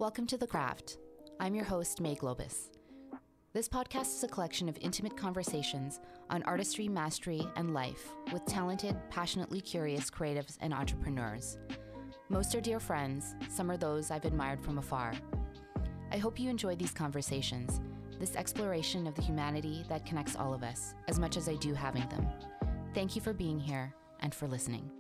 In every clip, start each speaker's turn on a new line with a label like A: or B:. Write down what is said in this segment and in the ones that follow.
A: Welcome to The Craft. I'm your host, May Globus. This podcast is a collection of intimate conversations on artistry, mastery, and life with talented, passionately curious creatives and entrepreneurs. Most are dear friends, some are those I've admired from afar. I hope you enjoy these conversations, this exploration of the humanity that connects all of us, as much as I do having them. Thank you for being here and for listening.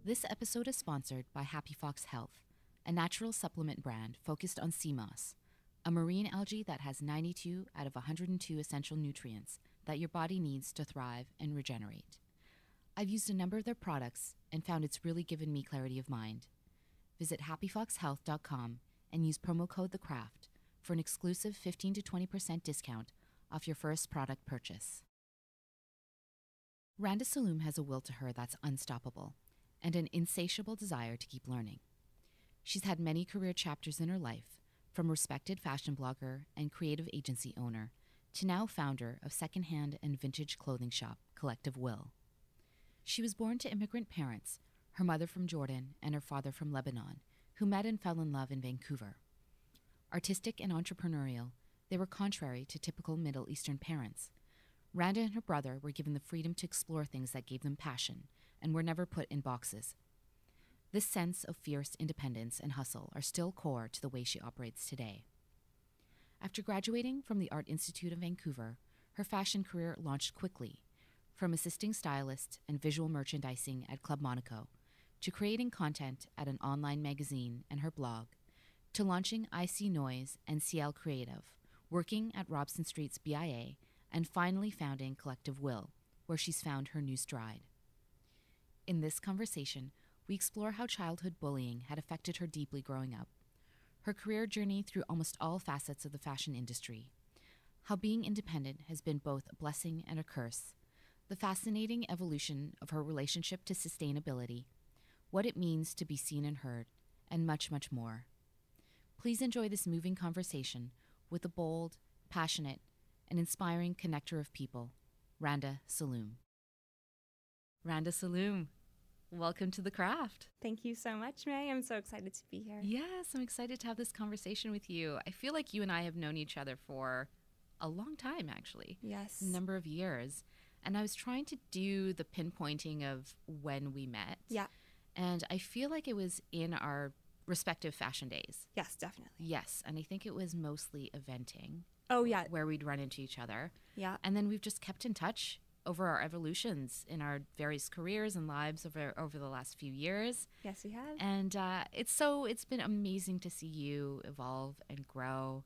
A: This episode is sponsored by Happy Fox Health, a natural supplement brand focused on sea moss, a marine algae that has 92 out of 102 essential nutrients that your body needs to thrive and regenerate. I've used a number of their products and found it's really given me clarity of mind. Visit happyfoxhealth.com and use promo code THECRAFT for an exclusive 15 to 20% discount off your first product purchase. Randa Salloum has a will to her that's unstoppable and an insatiable desire to keep learning. She's had many career chapters in her life, from respected fashion blogger and creative agency owner to now founder of secondhand and vintage clothing shop Collective Will. She was born to immigrant parents, her mother from Jordan and her father from Lebanon, who met and fell in love in Vancouver. Artistic and entrepreneurial, they were contrary to typical Middle Eastern parents. Randa and her brother were given the freedom to explore things that gave them passion and were never put in boxes. This sense of fierce independence and hustle are still core to the way she operates today. After graduating from the Art Institute of Vancouver, her fashion career launched quickly, from assisting stylists and visual merchandising at Club Monaco, to creating content at an online magazine and her blog, to launching IC Noise and CL Creative, working at Robson Street's BIA, and finally founding Collective Will, where she's found her new stride. In this conversation, we explore how childhood bullying had affected her deeply growing up, her career journey through almost all facets of the fashion industry, how being independent has been both a blessing and a curse, the fascinating evolution of her relationship to sustainability, what it means to be seen and heard, and much, much more. Please enjoy this moving conversation with a bold, passionate, and inspiring connector of people, Randa Salloum. Randa Salloum, welcome to The Craft.
B: Thank you so much, May. I'm so excited to be here.
A: Yes, I'm excited to have this conversation with you. I feel like you and I have known each other for a long time, actually.
B: Yes.
A: A number of years. And I was trying to do the pinpointing of when we met.
B: Yeah.
A: And I feel like it was in our respective fashion days.
B: Yes, definitely.
A: Yes. And I think it was mostly eventing.
B: Oh, yeah.
A: Where we'd run into each other.
B: Yeah.
A: And then we've just kept in touch over our evolutions in our various careers and lives over the last few years.
B: Yes, we have.
A: And it's been amazing to see you evolve and grow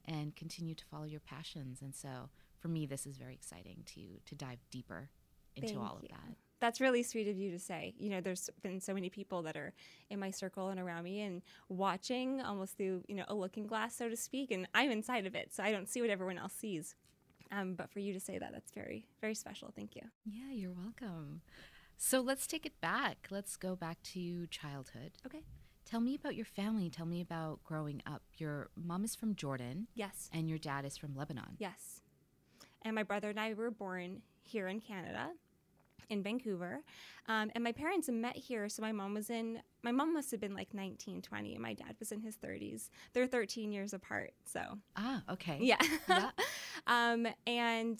A: and continue to follow your passions. And so for me, this is very exciting to dive deeper into all of that.
B: That's really sweet of you to say. You know, there's been so many people that are in my circle and around me and watching almost through, a looking glass, so to speak. And I'm inside of it, so I don't see what everyone else sees. But for you to say that, that's very, very special. Thank you.
A: Yeah, you're welcome. So let's take it back. Let's go back to childhood.
B: Okay.
A: Tell me about your family. Tell me about growing up. Your mom is from Jordan.
B: Yes.
A: And your dad is from Lebanon.
B: Yes. And my brother and I were born here in Canada, in Vancouver. And my parents met here. So my mom must have been like 19, 20, and my dad was in his 30s. They're 13 years apart. So.
A: Ah, okay.
B: Yeah.
A: Yeah.
B: And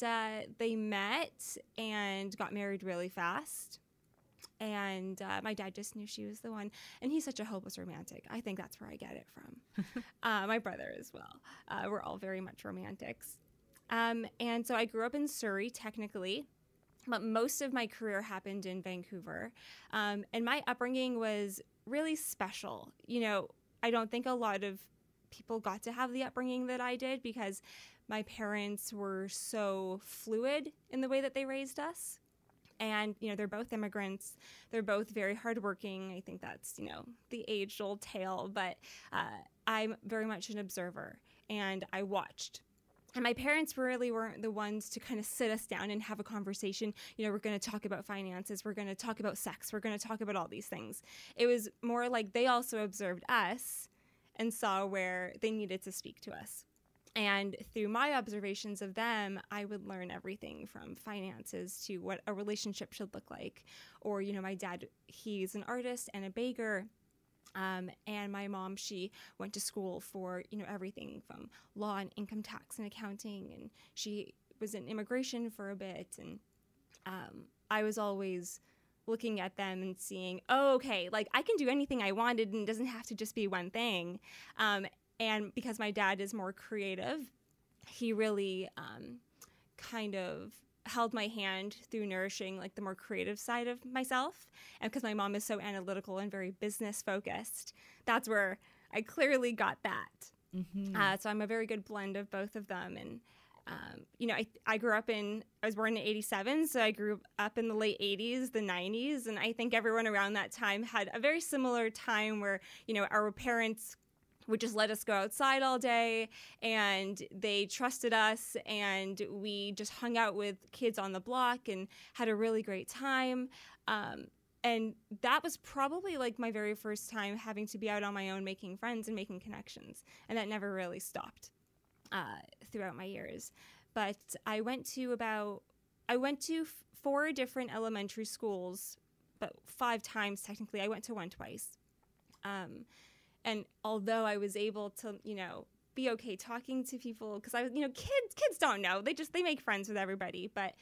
B: they met and got married really fast. And my dad just knew she was the one. And he's such a hopeless romantic. I think that's where I get it from. My brother as well. We're all very much romantics. And so I grew up in Surrey, technically. But most of my career happened in Vancouver. And my upbringing was really special. I don't think a lot of people got to have the upbringing that I did because my parents were so fluid in the way that they raised us. And, they're both immigrants. They're both very hardworking. I think that's, the age-old tale. But I'm very much an observer, and I watched. And my parents really weren't the ones to kind of sit us down and have a conversation. We're going to talk about finances. We're going to talk about sex. We're going to talk about all these things. It was more like they also observed us and saw where they needed to speak to us. And through my observations of them, I would learn everything from finances to what a relationship should look like. Or, my dad, he's an artist and a baker. And my mom, she went to school for, everything from law and income tax and accounting. And she was in immigration for a bit. And I was always looking at them and seeing, oh, okay, like I can do anything I wanted and it doesn't have to just be one thing. And because my dad is more creative, he really kind of held my hand through nourishing like the more creative side of myself. And because my mom is so analytical and very business focused, that's where I clearly got that. So I'm a very good blend of both of them. And, I grew up I was born in 87, so I grew up in the late 80s, the 90s. And I think everyone around that time had a very similar time where, our parents would just let us go outside all day, and they trusted us, and we just hung out with kids on the block and had a really great time. And that was probably like my very first time having to be out on my own, making friends and making connections. And that never really stopped throughout my years. But I went to 4 different elementary schools, but 5 times technically. I went to one twice. And although I was able to, be okay talking to people, because I was, kids don't know. They make friends with everybody. But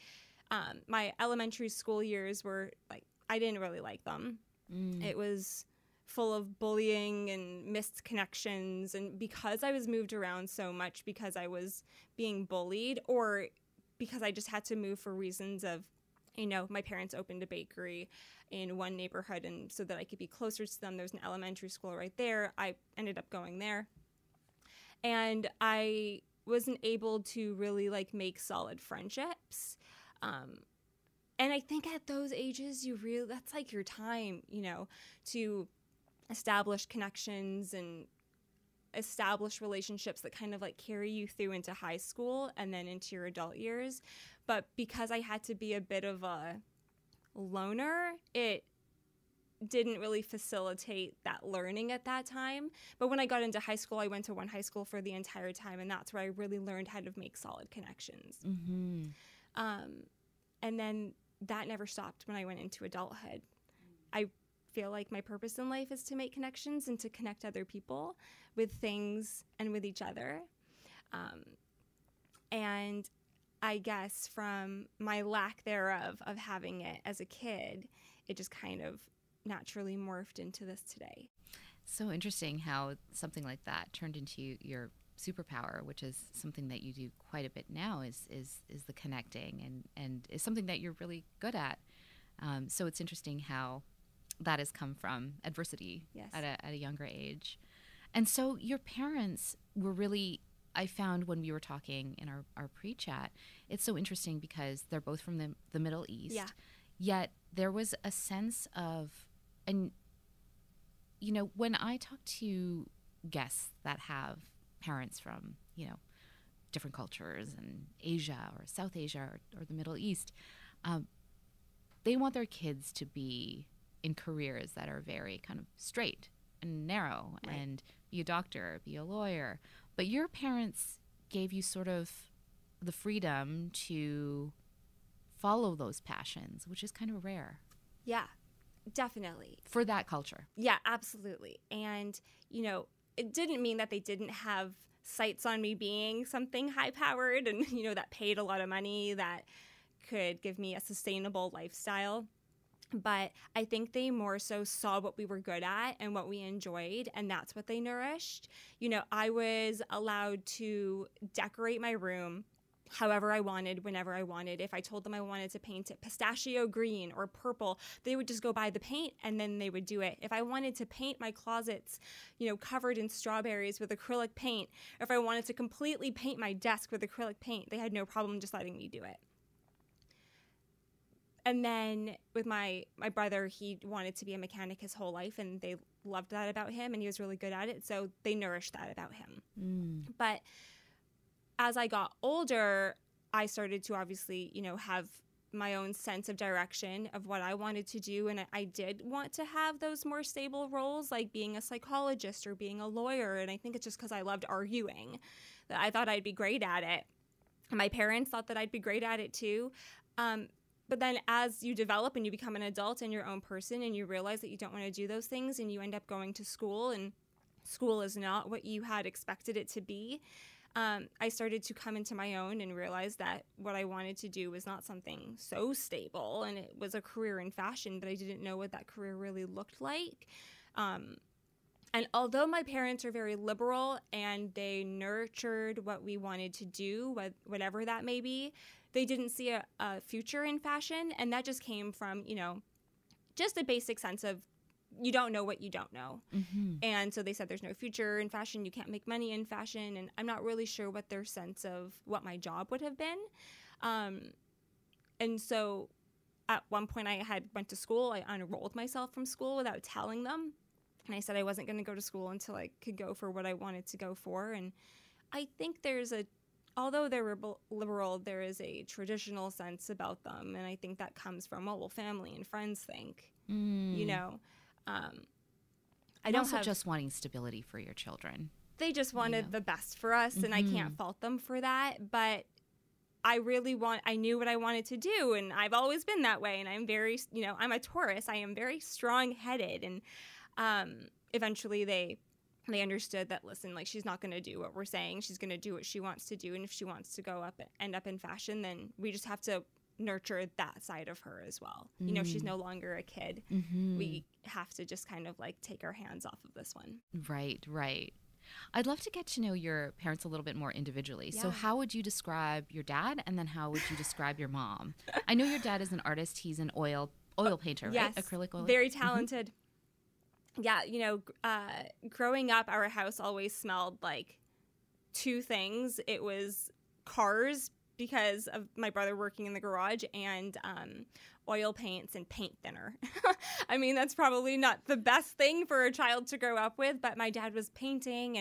B: my elementary school years were like, I didn't really like them. It was full of bullying and missed connections. And because I was moved around so much, because I was being bullied, or because I just had to move for reasons of, my parents opened a bakery in one neighborhood, and so that I could be closer to them, there's an elementary school right there. I ended up going there. And I wasn't able to really like make solid friendships. And I think at those ages, that's like your time, to establish connections and establish relationships that kind of like carry you through into high school and then into your adult years. But because I had to be a bit of a loner, it didn't really facilitate that learning at that time. But when I got into high school, I went to one high school for the entire time, and that's where I really learned how to make solid connections. And then that never stopped when I went into adulthood. I feel like my purpose in life is to make connections and to connect other people with things and with each other. And I guess from my lack thereof of having it as a kid, it just kind of naturally morphed into this today.
A: So interesting how something like that turned into your superpower, which is something that you do quite a bit now, is the connecting, and is something that you're really good at. So it's interesting how that has come from adversity.
B: Yes.
A: at a younger age. And so your parents were really, I found when we were talking in our pre-chat, it's so interesting because they're both from the Middle East.
B: Yeah.
A: Yet there was a sense of, and when I talk to guests that have parents from, different cultures in Asia or South Asia or the Middle East, they want their kids to be in careers that are very kind of straight and narrow,
B: right,
A: and be a doctor, be a lawyer. But your parents gave you sort of the freedom to follow those passions, which is kind of rare.
B: Yeah, definitely.
A: For that culture.
B: Yeah, absolutely. And, it didn't mean that they didn't have sights on me being something high-powered and, that paid a lot of money, that could give me a sustainable lifestyle. But I think they more so saw what we were good at and what we enjoyed, and that's what they nourished. I was allowed to decorate my room however I wanted, whenever I wanted. If I told them I wanted to paint it pistachio green or purple, they would just go buy the paint and then they would do it. If I wanted to paint my closets, covered in strawberries with acrylic paint, or if I wanted to completely paint my desk with acrylic paint, they had no problem just letting me do it. And then with my brother, he wanted to be a mechanic his whole life, and they loved that about him, and he was really good at it, so they nourished that about him. But as I got older, I started to obviously, have my own sense of direction of what I wanted to do, and I did want to have those more stable roles, like being a psychologist or being a lawyer, and I think it's just because I loved arguing I thought I'd be great at it. My parents thought that I'd be great at it too. But then as you develop and you become an adult and your own person and you realize that you don't want to do those things and you end up going to school and school is not what you had expected it to be, I started to come into my own and realize that what I wanted to do was not something so stable, and it was a career in fashion, but I didn't know what that career really looked like. And although my parents are very liberal and they nurtured what we wanted to do, whatever that may be, they didn't see a future in fashion. And that just came from, just a basic sense of you don't know what you don't know. Mm-hmm. And so they said there's no future in fashion. You can't make money in fashion. And I'm not really sure what their sense of what my job would have been. And so at one point I went to school. I unenrolled myself from school without telling them. And I said I wasn't going to go to school until I could go for what I wanted to go for. And I think although they're liberal, there is a traditional sense about them. And I think that comes from what family and friends think, I don't
A: also just wanting stability for your children.
B: They just wanted the best for us, and I can't fault them for that. But I knew what I wanted to do, and I've always been that way. And I'm very, I'm a Taurus. I am very strong-headed, and eventually they understood that, listen, like, she's not going to do what we're saying. She's going to do what she wants to do, and if she wants to end up in fashion, then we just have to nurture that side of her as well. She's no longer a kid. We have to just kind of like take our hands off of this one.
A: Right. I'd love to get to know your parents a little bit more individually. Yeah. So how would you describe your dad, and then how would you describe your mom? I know your dad is an artist. He's an oil painter,
B: yes,
A: right? Acrylic oil.
B: Very talented. Yeah, growing up, our house always smelled like two things. It was cars, because of my brother working in the garage, and oil paints and paint thinner. I mean, that's probably not the best thing for a child to grow up with, but my dad was painting,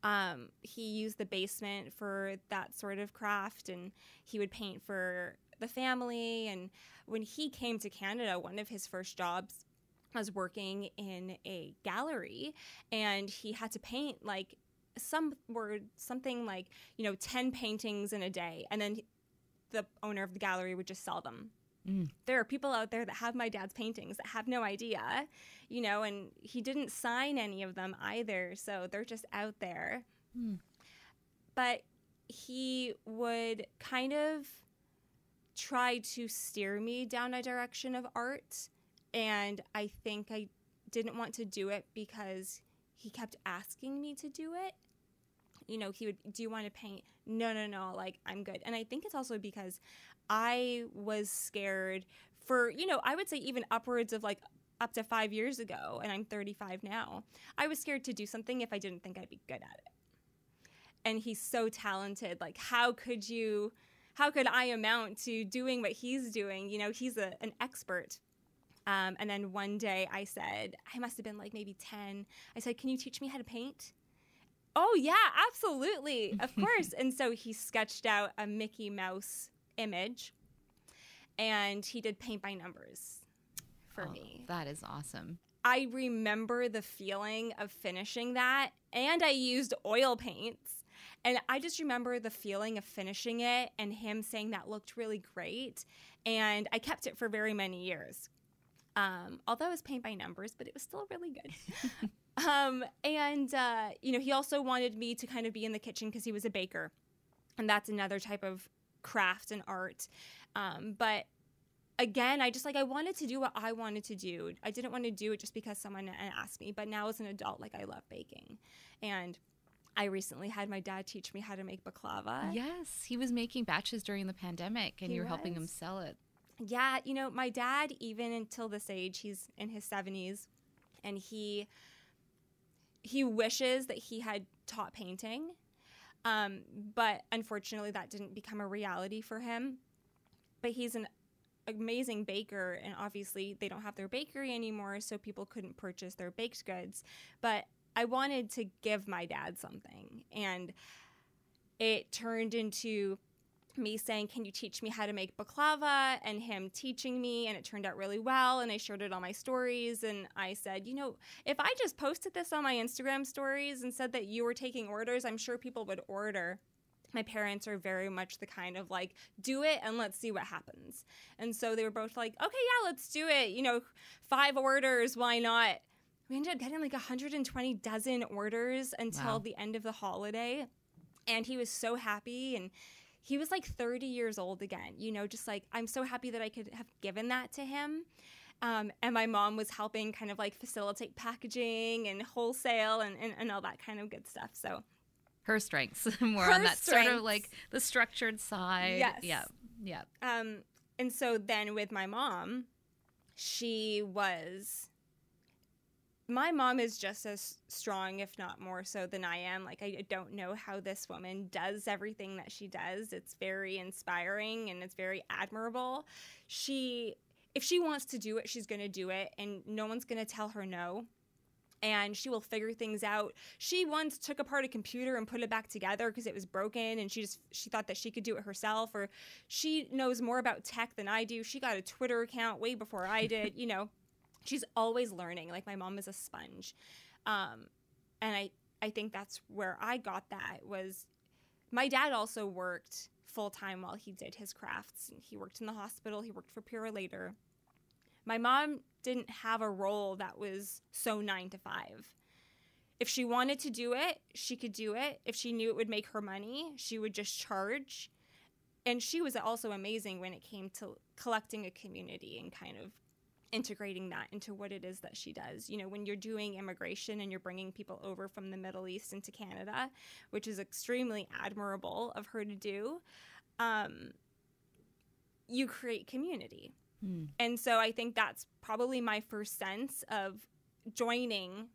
B: and he used the basement for that sort of craft, and he would paint for the family. And when he came to Canada, one of his first jobs was working in a gallery, and he had to paint like something like 10 paintings in a day, and then the owner of the gallery would just sell them. There are people out there that have my dad's paintings that have no idea, and he didn't sign any of them either, so they're just out there. But he would kind of try to steer me down a direction of art, and I think I didn't want to do it because he kept asking me to do it. He would, do you want to paint? No, like, I'm good. And I think it's also because I was scared for, I would say even upwards of like up to 5 years ago, and I'm 35 now, I was scared to do something if I didn't think I'd be good at it. And he's so talented. Like, how could I amount to doing what he's doing? He's an expert. And then one day I said, I must have been like maybe 10. I said, can you teach me how to paint? Oh, yeah, absolutely. Of course. And so he sketched out a Mickey Mouse image, and he did paint by numbers for me.
A: That is awesome.
B: I remember the feeling of finishing that, and I used oil paints. And I just remember the feeling of finishing it and him saying that looked really great. And I kept it for very many years. Although it was paint by numbers, but it was still really good. He also wanted me to kind of be in the kitchen because he was a baker. And that's another type of craft and art. But again, I wanted to do what I wanted to do. I didn't want to do it just because someone asked me. But now as an adult, I love baking. And I recently had my dad teach me how to make baklava.
A: Yes, he was making batches during the pandemic, and you were helping him sell it.
B: Yeah, my dad, even until this age, he's in his 70s, and he wishes that he had taught painting, but unfortunately that didn't become a reality for him. But he's an amazing baker, and obviously they don't have their bakery anymore, so people couldn't purchase their baked goods. But I wanted to give my dad something, and it turned into me saying, can you teach me how to make baklava, and him teaching me, and it turned out really well, and I shared it on my stories, and I said, if I just posted this on my Instagram stories and said that you were taking orders, I'm sure people would order. My parents are very much the kind of like, do it and let's see what happens. And so they were both like, okay, yeah, let's do it. 5 orders, why not? We ended up getting like 120 dozen orders until the end of the holiday. And he was so happy, and he was like 30 years old again, just like, I'm so happy that I could have given that to him. And my mom was helping kind of like facilitate packaging and wholesale and all that kind of good stuff. So
A: her strengths more on that sort of like the structured side.
B: Yes.
A: Yeah.
B: And so then with my mom, my mom is just as strong, if not more so than I am. Like, I don't know how this woman does everything that she does. It's very inspiring and it's very admirable. If she wants to do it, she's going to do it, and no one's going to tell her no. And she will figure things out. She once took apart a computer and put it back together because it was broken, and she thought that she could do it herself, or she knows more about tech than I do. She got a Twitter account way before I did, She's always learning. Like, my mom is a sponge. And I think that's where I got that. Was my dad also worked full-time while he did his crafts. He worked in the hospital. He worked for Purolator. My mom didn't have a role that was so 9 to 5. If she wanted to do it, she could do it. If she knew it would make her money, she would just charge. And she was also amazing when it came to collecting a community and kind of integrating that into what it is that she does. When you're doing immigration and you're bringing people over from the Middle East into Canada, which is extremely admirable of her to do, you create community. And so I think that's probably my first sense of joining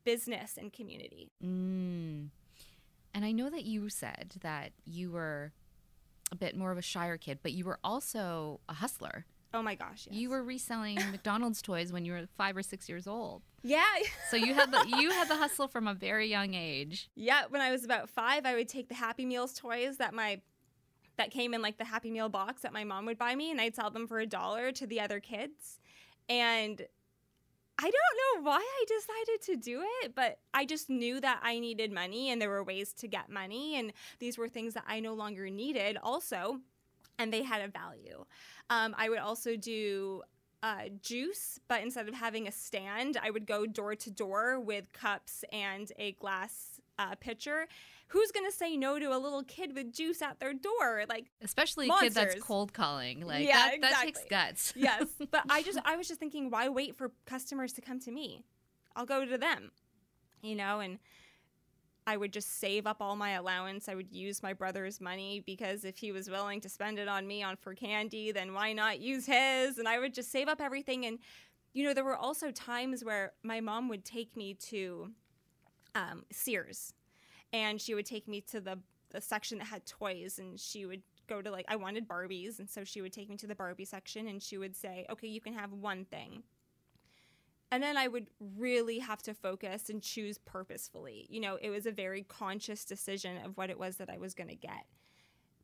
B: business and community.
A: And I know that you said that you were a bit more of a shyer kid, but you were also a hustler.
B: Oh my gosh, yes.
A: You were reselling McDonald's toys when you were 5 or 6 years old.
B: Yeah.
A: So you had the hustle from a very young age.
B: Yeah, when I was about 5, I would take the Happy Meals toys that came in like the Happy Meal box that my mom would buy me, and I'd sell them for $1 to the other kids. And I don't know why I decided to do it, but I just knew that I needed money, and there were ways to get money, and these were things that I no longer needed also, and they had a value. I would also do juice, but instead of having a stand, I would go door to door with cups and a glass pitcher. Who's going to say no to a little kid with juice at their door? Like,
A: especially
B: monsters.
A: a kid that's cold calling. Like,
B: yeah,
A: that takes guts.
B: Yes. But I was just thinking, why wait for customers to come to me? I'll go to them, and I would just save up all my allowance. I would use my brother's money, because if he was willing to spend it on me for candy, then why not use his? And I would just save up everything. And, there were also times where my mom would take me to Sears, and she would take me to the section that had toys, and she would go to, like, I wanted Barbies. And so she would take me to the Barbie section, and she would say, okay, you can have one thing. And then I would really have to focus and choose purposefully. It was a very conscious decision of what it was that I was going to get.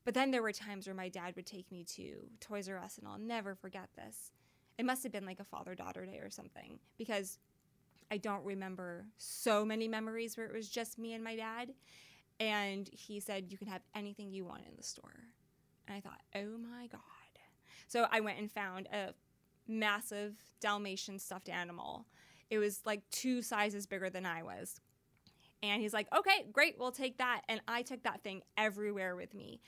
B: But then there were times where my dad would take me to Toys R Us, and I'll never forget this. It must have been like a father-daughter day or something, because I don't remember so many memories where it was just me and my dad. And he said, you can have anything you want in the store. And I thought, oh my God. So I went and found a massive Dalmatian stuffed animal. It was like 2 sizes bigger than I was. And he's like, okay, great, we'll take that. And I took that thing everywhere with me.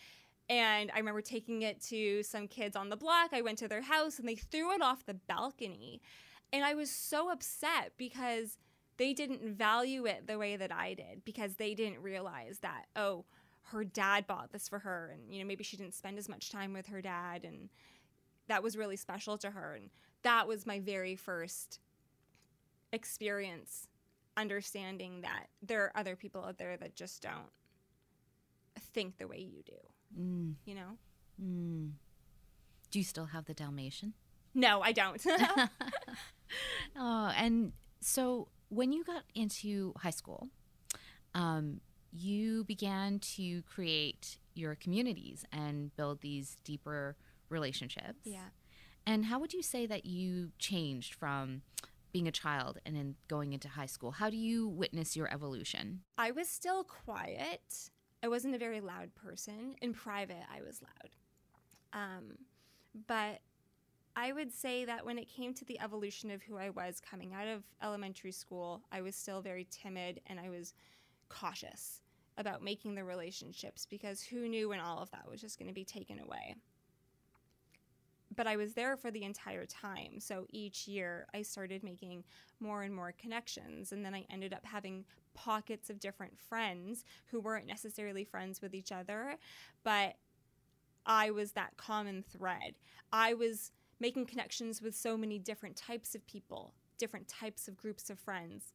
B: And I remember taking it to some kids on the block. I went to their house, and they threw it off the balcony. And I was so upset because they didn't value it the way that I did, because they didn't realize that, oh, her dad bought this for her, and maybe she didn't spend as much time with her dad, and that was really special to her. And that was my very first experience understanding that there are other people out there that just don't think the way you do.
A: Do you still have the Dalmatian?
B: No, I don't.
A: Oh, and so when you got into high school, you began to create your communities and build these deeper relationships.
B: Yeah.
A: And how would you say that you changed from being a child and then going into high school? How do you witness your evolution?
B: I was still quiet. I wasn't a very loud person. In private, I was loud. But I would say that when it came to the evolution of who I was coming out of elementary school, I was still very timid and I was cautious about making the relationships because who knew when all of that was just going to be taken away. But I was there for the entire time. So each year I started making more and more connections. And then I ended up having pockets of different friends who weren't necessarily friends with each other, but I was that common thread. I was making connections with so many different types of people, different types of groups of friends.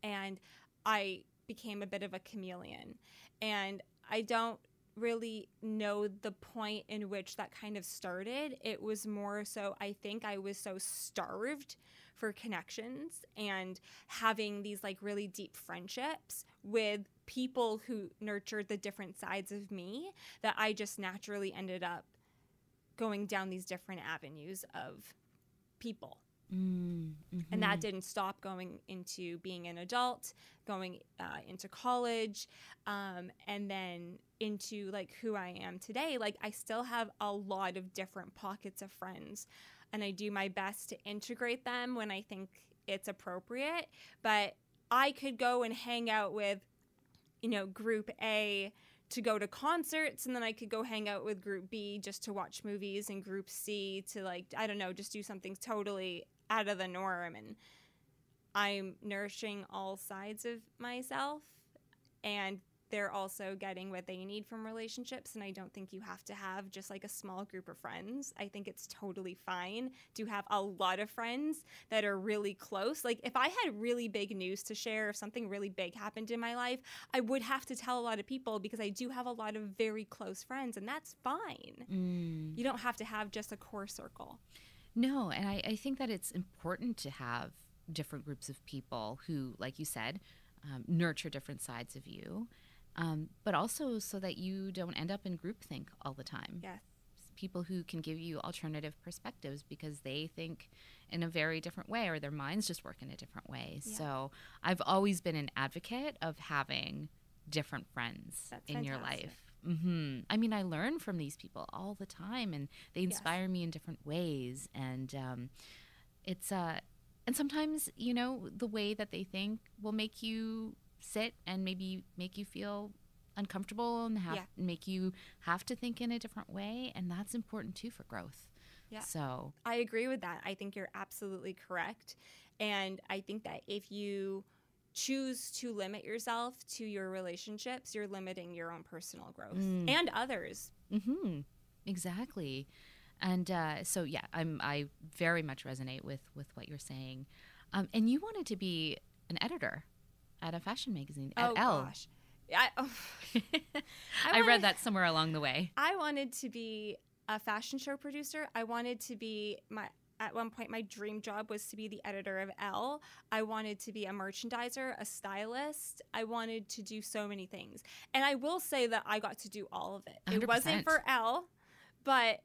B: And I became a bit of a chameleon. And I don't really know the point in which that kind of started. It was more so, I think I was so starved for connections and having these like really deep friendships with people who nurtured the different sides of me that I just naturally ended up going down these different avenues of people.
A: Mm-hmm.
B: And that didn't stop going into being an adult, going into college, and then into like who I am today. Like I still have a lot of different pockets of friends, and I do my best to integrate them when I think it's appropriate. But I could go and hang out with, group A to go to concerts, and then I could go hang out with group B just to watch movies, and group C to just do something totally out of the norm. And I'm nourishing all sides of myself, and they're also getting what they need from relationships. And I don't think you have to have just like a small group of friends. I think it's totally fine to have a lot of friends that are really close. Like if I had really big news to share, if something really big happened in my life, I would have to tell a lot of people because I do have a lot of very close friends, and that's fine. You don't have to have just a core circle.
A: No, and I think that it's important to have different groups of people who, like you said, nurture different sides of you, but also so that you don't end up in groupthink all the time.
B: Yes.
A: People who can give you alternative perspectives because they think in a very different way or their minds just work in a different way. Yeah. So I've always been an advocate of having different friends in your life. Mm-hmm. I mean, I learn from these people all the time, and they inspire me in different ways. And it's and sometimes, the way that they think will make you sit and maybe make you feel uncomfortable and make you have to think in a different way. And that's important too for growth. Yeah. So
B: I agree with that. I think you're absolutely correct. And I think that if you choose to limit yourself to your relationships, you're limiting your own personal growth and others.
A: Mm-hmm. Exactly. And I very much resonate with what you're saying. And you wanted to be an editor at a fashion magazine at Elle.
B: Gosh.
A: I read that somewhere along the way.
B: I wanted to be a fashion show producer. I wanted to be at one point, my dream job was to be the editor of Elle. I wanted to be a merchandiser, a stylist. I wanted to do so many things. And I will say that I got to do all of it.
A: 100%.
B: It wasn't for Elle, but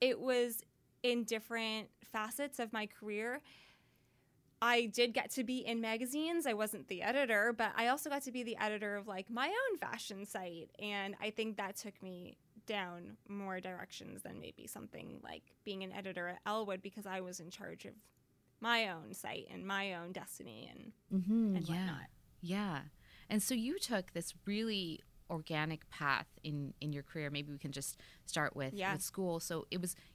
B: it was in different facets of my career. I did get to be in magazines. I wasn't the editor, but I also got to be the editor of like my own fashion site. And I think that took me down more directions than maybe something like being an editor at Elle would, because I was in charge of my own site and my own destiny and whatnot.
A: Yeah. And so you took this really organic path in your career. Maybe we can just start with school. So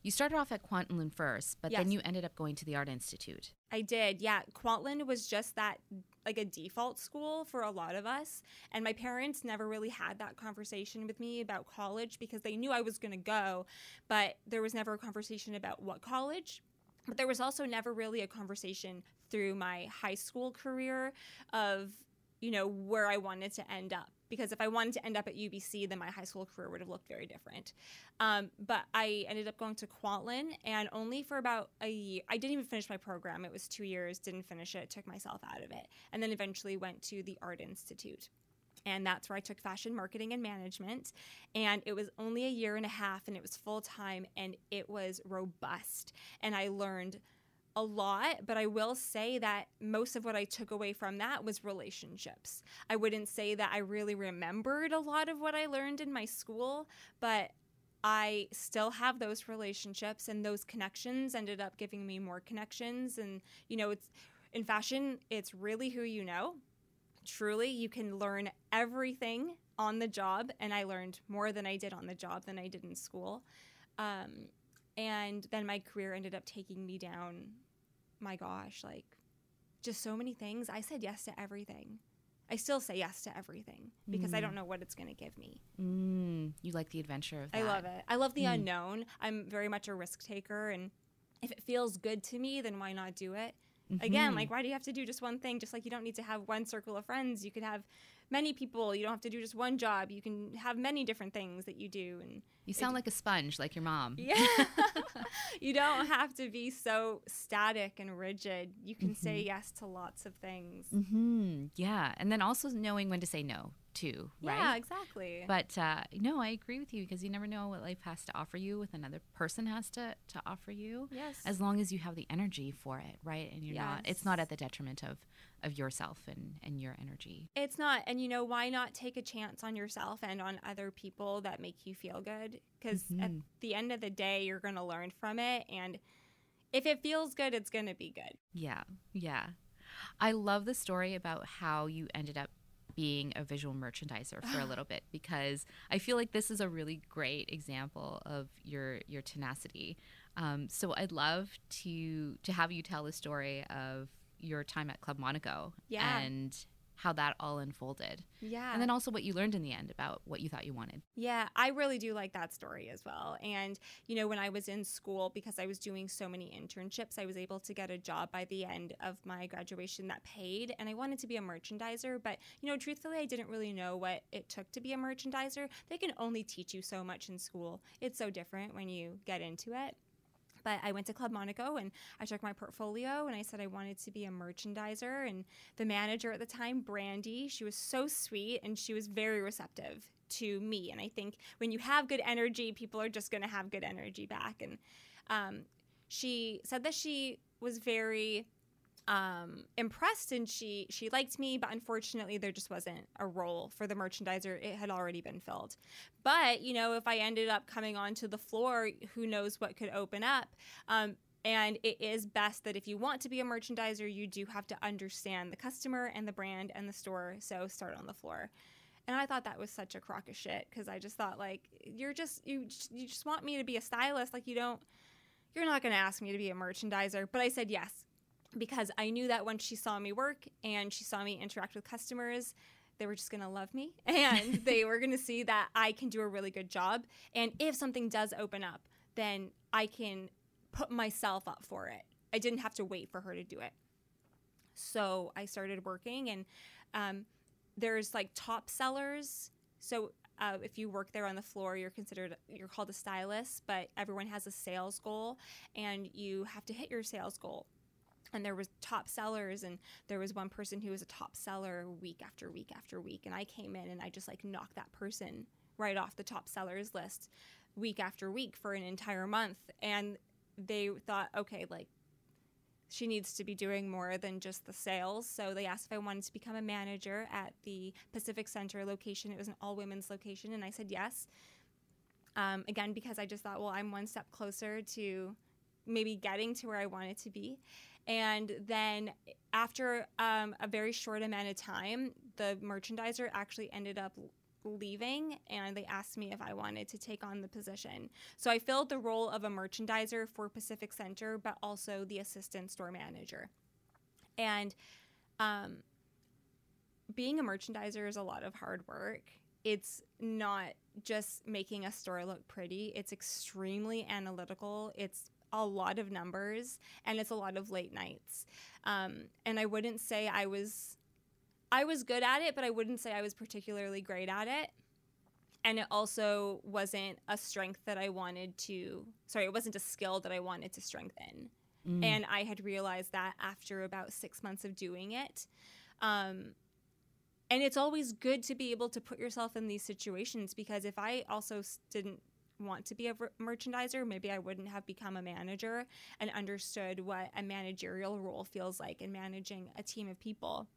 A: you started off at Kwantlen first, but then you ended up going to the Art Institute.
B: I did, yeah. Kwantlen was just that, like a default school for a lot of us. And my parents never really had that conversation with me about college because they knew I was going to go, but there was never a conversation about what college. But there was also never really a conversation through my high school career of, where I wanted to end up. Because if I wanted to end up at UBC, then my high school career would have looked very different. But I ended up going to Kwantlen, and only for about a year. I didn't even finish my program. It was 2 years, didn't finish it, took myself out of it. And then eventually went to the Art Institute. And that's where I took fashion marketing and management. And it was only a year and a half, and it was full time, and it was robust. And I learned a lot, but I will say that most of what I took away from that was relationships. I wouldn't say that I really remembered a lot of what I learned in my school, but I still have those relationships, and those connections ended up giving me more connections. And, it's in fashion, it's really who you know. Truly, you can learn everything on the job, and I learned more than I did on the job than I did in school. And then my career ended up taking me down, my gosh, like just so many things. I said yes to everything. I still say yes to everything because I don't know what it's going to give me.
A: You like the adventure of that.
B: I love it. I love the unknown. I'm very much a risk taker, and if it feels good to me, then why not do it? Again, like, why do you have to do just one thing? Just like you don't need to have one circle of friends. You could have many people. You don't have to do just one job. You can have many different things that you do. And
A: you sound like a sponge, like your mom.
B: Yeah. You don't have to be so static and rigid. You can say yes to lots of things.
A: Yeah. And then also knowing when to say no, too, right?
B: Yeah, exactly.
A: But no, I agree with you, because you never know what life has to offer you, what another person has to offer you.
B: Yes.
A: As long as you have the energy for it, right? And you're not, it's not at the detriment of yourself and your energy.
B: It's not. And why not take a chance on yourself and on other people that make you feel good? Because at the end of the day, you're going to learn from it. And if it feels good, it's going to be good.
A: Yeah. Yeah. I love the story about how you ended up being a visual merchandiser for a little bit, because I feel like this is a really great example of your tenacity. So I'd love to have you tell the story of your time at Club Monaco and how that all unfolded.
B: Yeah.
A: And then also what you learned in the end about what you thought you wanted.
B: Yeah, I really do like that story as well. And, when I was in school, because I was doing so many internships, I was able to get a job by the end of my graduation that paid. And I wanted to be a merchandiser. But, truthfully, I didn't really know what it took to be a merchandiser. They can only teach you so much in school. It's so different when you get into it. But I went to Club Monaco, and I took my portfolio, and I said I wanted to be a merchandiser. And the manager at the time, Brandy, she was so sweet, and she was very receptive to me. And I think when you have good energy, people are just going to have good energy back. And she said that she was very impressed, and she liked me, but unfortunately there just wasn't a role for the merchandiser. It had already been filled. But if I ended up coming onto the floor, who knows what could open up. And it is best that if you want to be a merchandiser, you do have to understand the customer and the brand and the store. So start on the floor. And I thought that was such a crock of shit, because I just thought, like, you just want me to be a stylist. Like, you're not going to ask me to be a merchandiser. But I said yes, because I knew that once she saw me work and she saw me interact with customers, they were just going to love me, and they were going to see that I can do a really good job. And if something does open up, then I can put myself up for it. I didn't have to wait for her to do it. So I started working, and there's like top sellers. So if you work there on the floor, you're called a stylist, but everyone has a sales goal, and you have to hit your sales goal. And there was top sellers, and there was one person who was a top seller week after week after week. And I came in and I just like knocked that person right off the top sellers list week after week for an entire month. And they thought, okay, like, she needs to be doing more than just the sales. So they asked if I wanted to become a manager at the Pacific Center location. It was an all-women's location, and I said yes. Again, because I just thought, well, I'm one step closer to maybe getting to where I wanted to be. And then after a very short amount of time, the merchandiser actually ended up leaving, and they asked me if I wanted to take on the position. So I filled the role of a merchandiser for Pacific Center, but also the assistant store manager. And being a merchandiser is a lot of hard work. It's not just making a store look pretty. It's extremely analytical. It's a lot of numbers, and it's a lot of late nights. And I wouldn't say I was good at it, but I wouldn't say I was particularly great at it. And it also wasn't a strength that I wanted to, it wasn't a skill that I wanted to strengthen. And I had realized that after about 6 months of doing it. And it's always good to be able to put yourself in these situations, because if I also didn't want to be a merchandiser, maybe I wouldn't have become a manager and understood what a managerial role feels like in managing a team of people.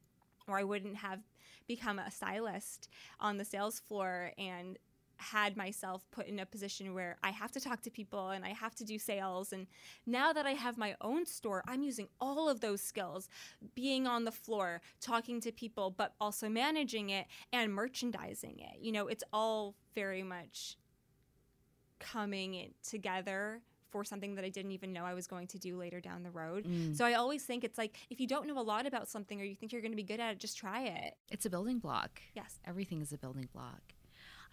B: Or I wouldn't have become a stylist on the sales floor and had myself put in a position where I have to talk to people and I have to do sales. And now that I have my own store, I'm using all of those skills, being on the floor, talking to people, but also managing it and merchandising it. You know, it's all very much coming together for something that I didn't even know I was going to do later down the road. So I always think it's like, if you don't know a lot about something or you think you're going to be good at it, just try it.
A: It's a building block.
B: Yes.
A: Everything is a building block.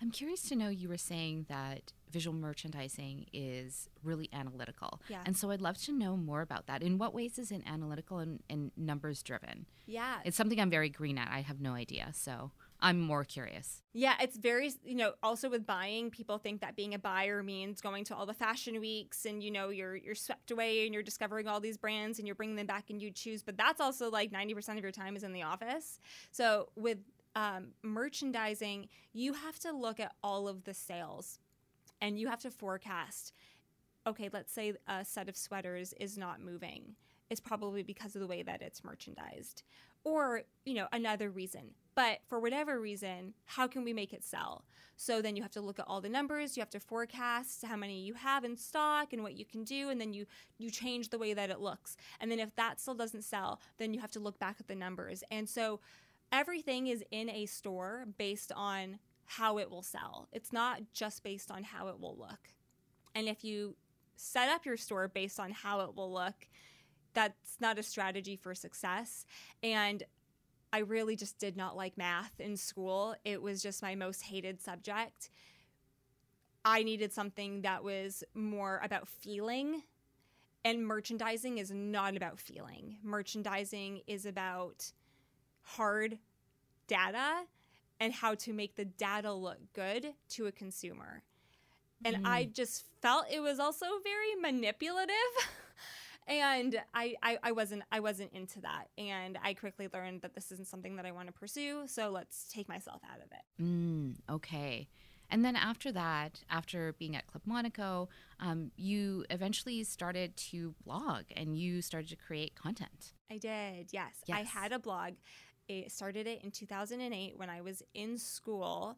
A: I'm curious to know, you were saying that visual merchandising is really analytical.
B: Yeah.
A: And so I'd love to know more about that. In what ways is it analytical and numbers driven?
B: Yeah.
A: It's something I'm very green at. I have no idea. So I'm more curious.
B: Yeah, it's very, also with buying, people think that being a buyer means going to all the fashion weeks and, you're swept away and you're discovering all these brands and you're bringing them back and you choose. But that's also like 90% of your time is in the office. So with merchandising, you have to look at all of the sales and you have to forecast, okay, let's say a set of sweaters is not moving. It's probably because of the way that it's merchandised or, another reason. But for whatever reason, how can we make it sell? So then you have to look at all the numbers. You have to forecast how many you have in stock and what you can do. And then you change the way that it looks. And then if that still doesn't sell, then you have to look back at the numbers. And so everything is in a store based on how it will sell. It's not just based on how it will look. And if you set up your store based on how it will look, that's not a strategy for success. And I really just did not like math in school. It was just my most hated subject. I needed something that was more about feeling, and merchandising is not about feeling. Merchandising is about hard data and how to make the data look good to a consumer. And I just felt it was also very manipulative. And I wasn't into that. And I quickly learned that this isn't something that I want to pursue. So let's take myself out of it.
A: Okay. And then after that, after being at Club Monaco, you eventually started to blog and you started to create content.
B: I did, yes. I had a blog. I started it in 2008 when I was in school.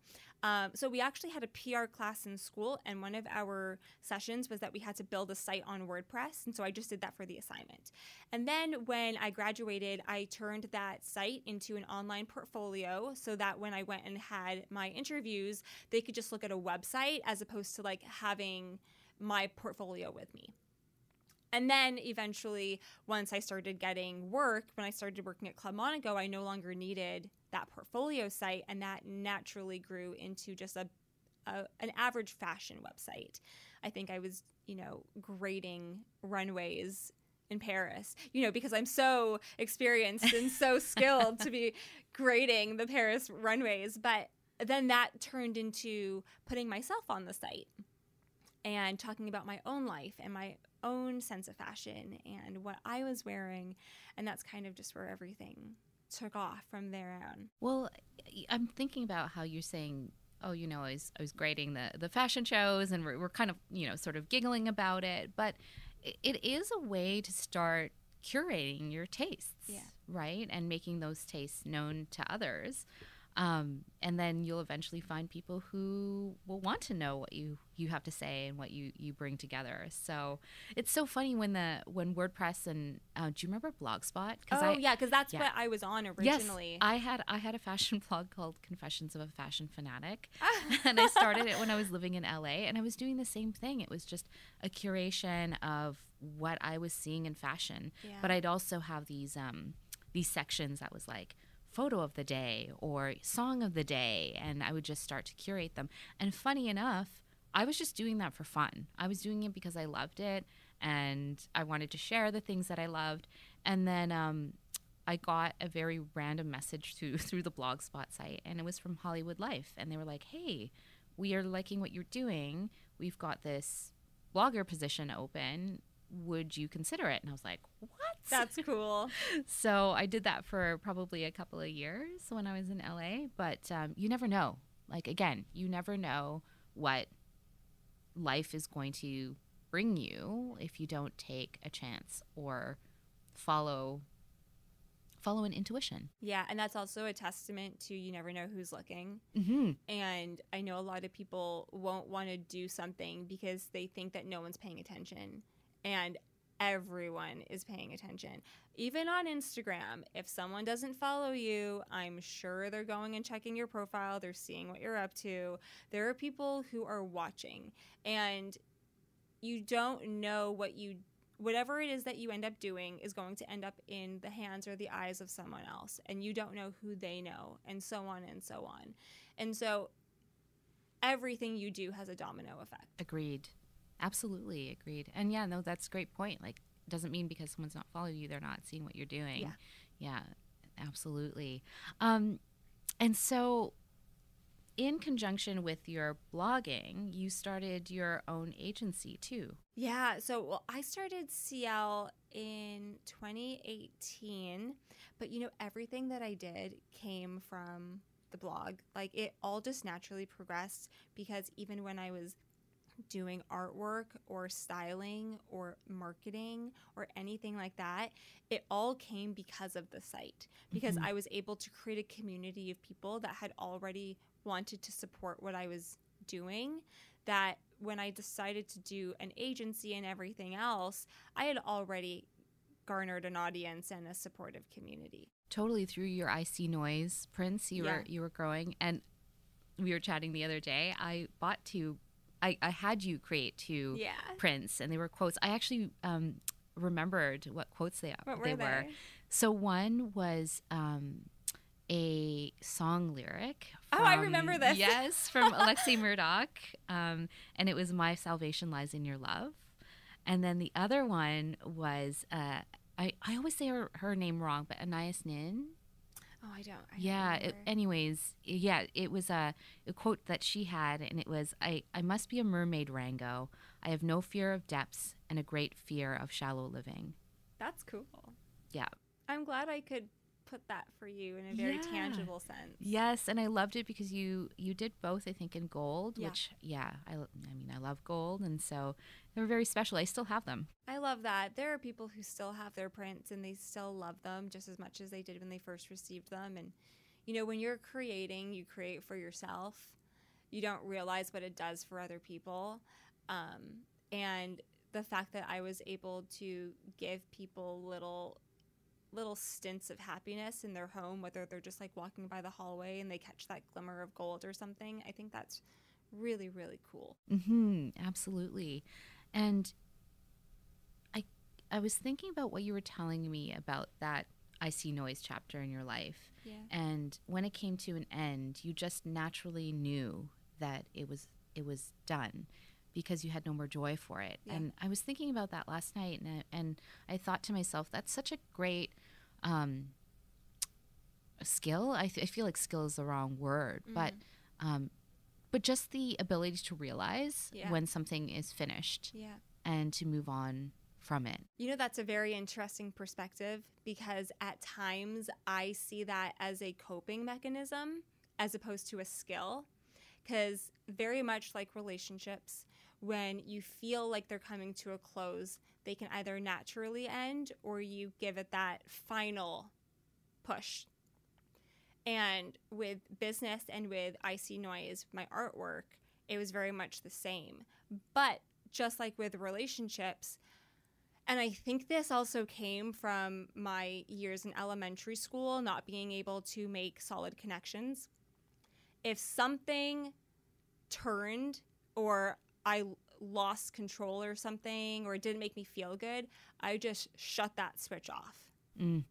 B: So we actually had a PR class in school, and one of our sessions was that we had to build a site on WordPress, and so I just did that for the assignment. And then when I graduated, I turned that site into an online portfolio so that when I went and had my interviews, they could just look at a website as opposed to like having my portfolio with me. And then eventually, once I started getting work, when I started working at Club Monaco, I no longer needed that portfolio site, and that naturally grew into just an average fashion website. I think I was, grading runways in Paris, because I'm so experienced and so skilled to be grading the Paris runways. But then that turned into putting myself on the site and talking about my own life and my own sense of fashion and what I was wearing. And that's kind of just where everything took off from there on.
A: Well, I'm thinking about how you're saying, I was grading the fashion shows and we're kind of, sort of giggling about it. But it is a way to start curating your tastes, right? And making those tastes known to others. And then you'll eventually find people who will want to know what you have to say and what you bring together. So it's so funny when WordPress and do you remember Blogspot?
B: Because that's what I was on originally.
A: Yes, I had a fashion blog called Confessions of a Fashion Fanatic, and I started it when I was living in LA, and I was doing the same thing. It was just a curation of what I was seeing in fashion, but I'd also have these sections that was like photo of the day or song of the day, and I would just start to curate them. And funny enough, I was just doing that for fun. I was doing it because I loved it and I wanted to share the things that I loved. And then I got a very random message through the Blogspot site, and it was from Hollywood Life, and they were like, "Hey, we are liking what you're doing. We've got this blogger position open. Would you consider it?" And I was like, "What?"
B: That's cool.
A: So I did that for probably a couple of years when I was in LA. But you never know. Like, again, you never know what life is going to bring you if you don't take a chance or follow an intuition.
B: Yeah, and that's also a testament to you never know who's looking.
A: Mm-hmm.
B: And I know a lot of people won't want to do something because they think that no one's paying attention. And everyone is paying attention. Even on Instagram, if someone doesn't follow you, I'm sure they're going and checking your profile. They're seeing what you're up to. There are people who are watching. And you don't know whatever it is that you end up doing is going to end up in the hands or the eyes of someone else, and you don't know who they know, and so on and so on. And so everything you do has a domino effect.
A: Agreed. Absolutely agreed. And yeah, no, that's a great point. Like, it doesn't mean because someone's not following you, they're not seeing what you're doing. Yeah, absolutely. And so in conjunction with your blogging, you started your own agency too.
B: Yeah, so I started CL in 2018, but everything that I did came from the blog. Like, it all just naturally progressed because even when I was doing artwork or styling or marketing or anything like that, it all came because of the site, because I was able to create a community of people that had already wanted to support what I was doing, that when I decided to do an agency and everything else, I had already garnered an audience and a supportive community.
A: Totally. Through your I See Noise prints, you were growing, and we were chatting the other day. I had you create two prints, and they were quotes. I actually remembered what quotes they were. So one was a song lyric from,
B: I remember this.
A: Yes, from Alexei Murdoch, and it was "My Salvation Lies in Your Love." And then the other one was I always say her name wrong, but Anais Nin.
B: Oh, I don't.
A: It was a quote that she had, and it was, I must be a mermaid, Rango. I have no fear of depths and a great fear of shallow living.
B: That's cool.
A: Yeah.
B: I'm glad I could put that for you in a very tangible sense.
A: Yes, and I loved it because you did both, I think, in gold, which, I love gold, and so they were very special. I still have them.
B: I love that. There are people who still have their prints, and they still love them just as much as they did when they first received them. And, when you're creating, you create for yourself. You don't realize what it does for other people. And the fact that I was able to give people little stints of happiness in their home, whether they're just like walking by the hallway and they catch that glimmer of gold or something, I think that's really, really cool.
A: Absolutely. And I was thinking about what you were telling me about that I See Noise chapter in your life.
B: Yeah.
A: And when it came to an end, you just naturally knew that it was done because you had no more joy for it. Yeah. And I was thinking about that last night, and I thought to myself, that's such a great skill. I feel like skill is the wrong word, but just the ability to realize when something is finished and to move on from it.
B: That's a very interesting perspective, because at times I see that as a coping mechanism as opposed to a skill, because very much like relationships, when you feel like they're coming to a close, they can either naturally end or you give it that final push. And with business and with I See Noise, my artwork, it was very much the same. But just like with relationships, and I think this also came from my years in elementary school, not being able to make solid connections. If something turned, or I lost control or something, or it didn't make me feel good, I just shut that switch off. And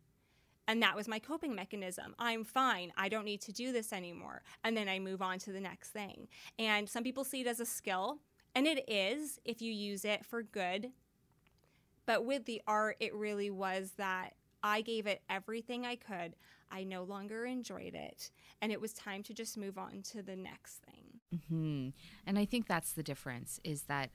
B: that was my coping mechanism. I'm fine. I don't need to do this anymore. And then I move on to the next thing. And some people see it as a skill, and it is if you use it for good. But with the art, it really was that I gave it everything I could. I no longer enjoyed it. And it was time to just move on to the next thing.
A: And I think that's the difference, is that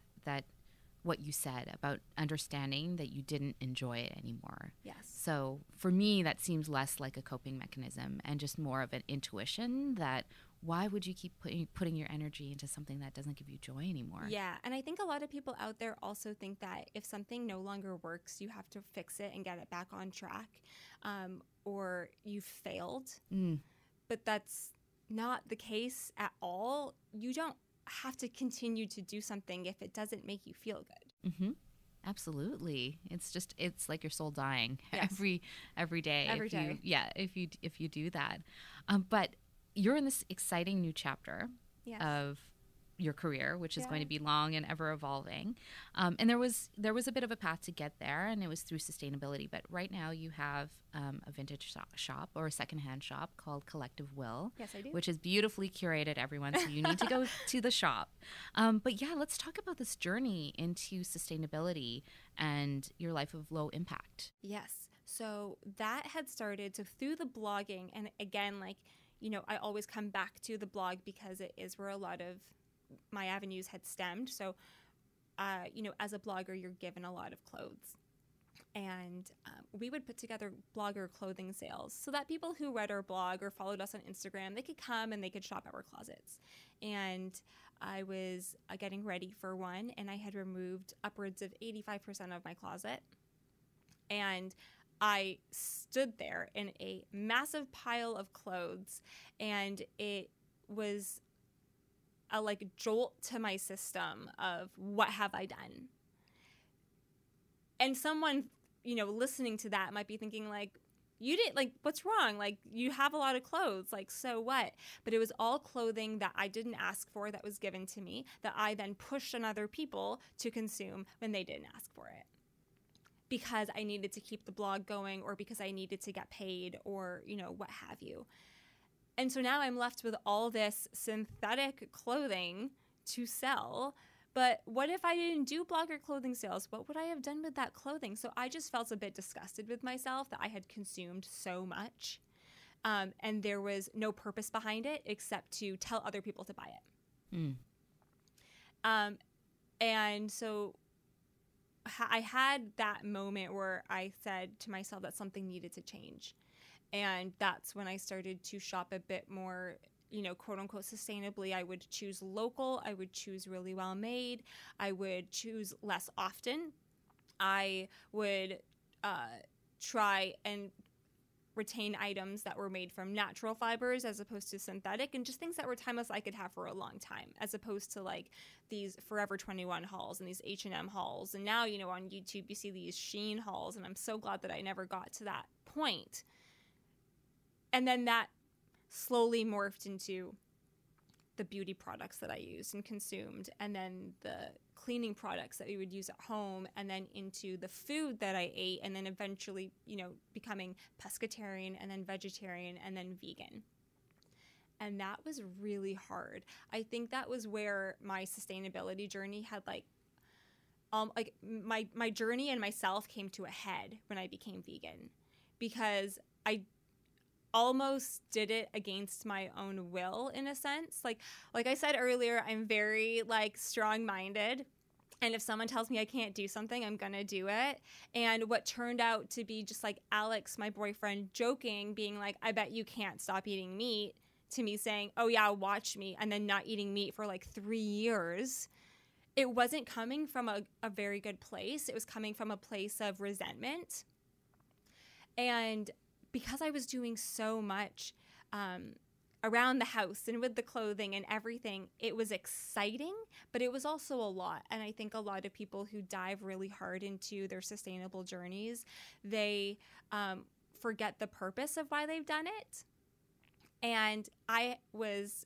A: what you said about understanding that you didn't enjoy it anymore.
B: Yes.
A: So for me, that seems less like a coping mechanism and just more of an intuition that why would you keep putting your energy into something that doesn't give you joy anymore?
B: Yeah. And I think a lot of people out there also think that if something no longer works, you have to fix it and get it back on track, or you failed. But that's not the case at all. You don't have to continue to do something if it doesn't make you feel good.
A: Mm-hmm. Absolutely. It's like your soul dying.
B: Yes.
A: every day.
B: Every day.
A: If you do that. But you're in this exciting new chapter
B: Yes.
A: of your career, which is going to be long and ever evolving. And there was a bit of a path to get there, and it was through sustainability. But right now you have a vintage shop or a secondhand shop called Collective Will.
B: Yes, I do.
A: Which is beautifully curated, everyone. So you need to go to the shop. But yeah, let's talk about this journey into sustainability and your life of low impact.
B: Yes. So that had started through the blogging. And again, like, I always come back to the blog because it is where a lot of my avenues had stemmed. So, as a blogger, you're given a lot of clothes. And we would put together blogger clothing sales so that people who read our blog or followed us on Instagram, they could come and they could shop our closets. And I was getting ready for one, and I had removed upwards of 85% of my closet. And I stood there in a massive pile of clothes, and it was a jolt to my system of what have I done? And someone, listening to that might be thinking you didn't, what's wrong? You have a lot of clothes, so what? But it was all clothing that I didn't ask for, that was given to me, that I then pushed on other people to consume when they didn't ask for it. Because I needed to keep the blog going, or because I needed to get paid, or, what have you. And so now I'm left with all this synthetic clothing to sell. But what if I didn't do blogger clothing sales? What would I have done with that clothing? So I just felt a bit disgusted with myself that I had consumed so much. And there was no purpose behind it except to tell other people to buy it. And so I had that moment where I said to myself that something needed to change. And that's when I started to shop a bit more, quote unquote, sustainably. I would choose local. I would choose really well made. I would choose less often. I would try and retain items that were made from natural fibers as opposed to synthetic, and just things that were timeless I could have for a long time, as opposed to these Forever 21 hauls and these H&M hauls. And now, on YouTube you see these Shein hauls, and I'm so glad that I never got to that point. And then that slowly morphed into the beauty products that I used and consumed, and then the cleaning products that we would use at home, and then into the food that I ate, and then eventually, becoming pescatarian, and then vegetarian, and then vegan. And that was really hard. I think that was where my sustainability journey had my journey and myself came to a head when I became vegan, because I almost did it against my own will, in a sense. Like I said earlier, I'm very strong-minded, and if someone tells me I can't do something, I'm gonna do it. And what turned out to be just Alex, my boyfriend, joking, being I bet you can't stop eating meat, to me saying, oh yeah, watch me, and then not eating meat for 3 years. It wasn't coming from a very good place. It was coming from a place of resentment. And because I was doing so much around the house and with the clothing and everything, it was exciting, but it was also a lot. And I think a lot of people who dive really hard into their sustainable journeys, they forget the purpose of why they've done it. And I was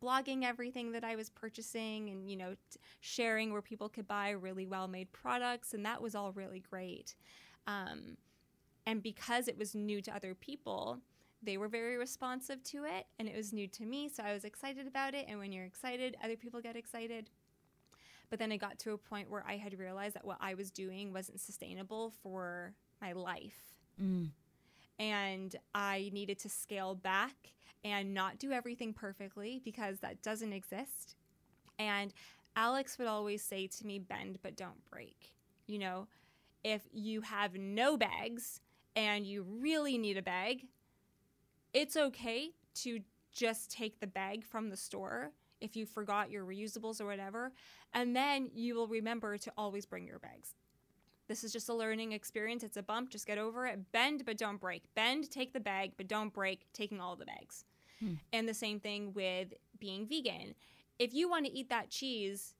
B: blogging everything that I was purchasing, and sharing where people could buy really well-made products, and that was all really great. And because it was new to other people, they were very responsive to it, and it was new to me, so I was excited about it. And when you're excited, other people get excited. But then it got to a point where I had realized that what I was doing wasn't sustainable for my life. And I needed to scale back and not do everything perfectly, because that doesn't exist. And Alex would always say to me, bend but don't break. You know, if you have no bags and you really need a bag, it's okay to just take the bag from the store if you forgot your reusables or whatever, and then you will remember to always bring your bags. This is just a learning experience. It's a bump. Just get over it. Bend, but don't break. Bend, take the bag, but don't break taking all the bags. And the same thing with being vegan. If you want to eat that cheese,